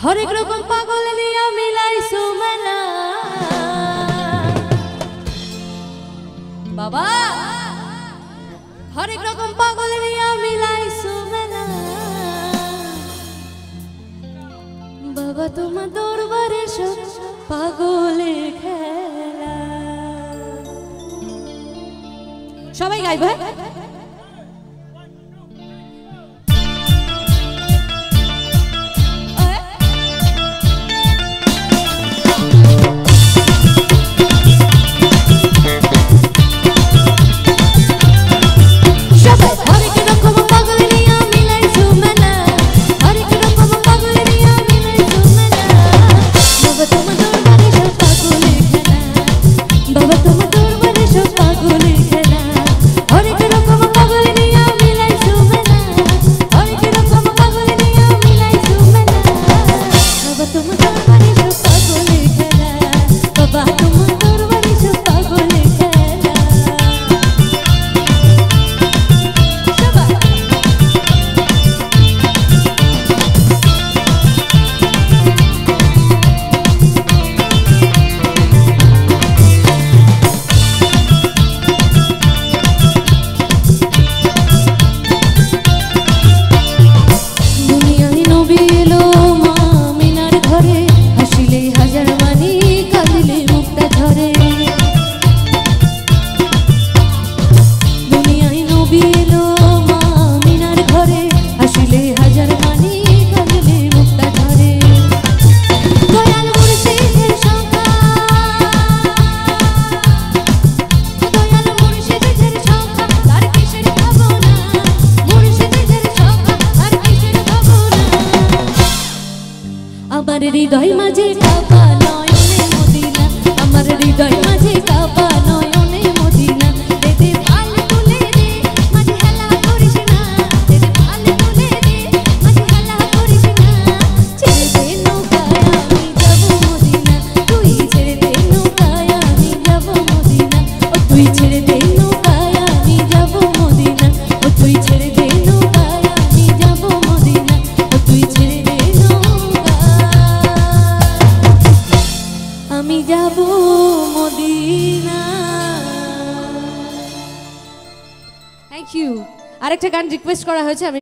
হরেক রকম পাগল নিয়া মিলাইছো মেলা বাবা হরেক রকম পাগল নিয়া মিলাইছো মেলা বাবা তোমার দরবারে সব পাগলে খেলা সবাই গাইবে আমার হৃদয় মাঝে কাবা নয়নে মদিনা আমার হৃদয় মাঝে কাবা নয়নে মদিনা দেদে পাল তুলে দে মাঝে হেলা করিস না দেদে পাল তুলে দে মাঝে হেলা করিস না ছেড়ে দে নৌকায় আমি যাব মদিনা তুই ছেড়ে দে নৌকায় আমি যাব মদিনা ও তুই ছেড়ে দে নৌকায় আমি যাব মদিনা ও তুই ছেড়ে দে নৌকায় আমি যাব মদিনা ও তুই ছেড়ে দে আমি যাব মদিনা। Thank you. আরেকটা গান রিকোয়েস্ট করা হয়েছে আমি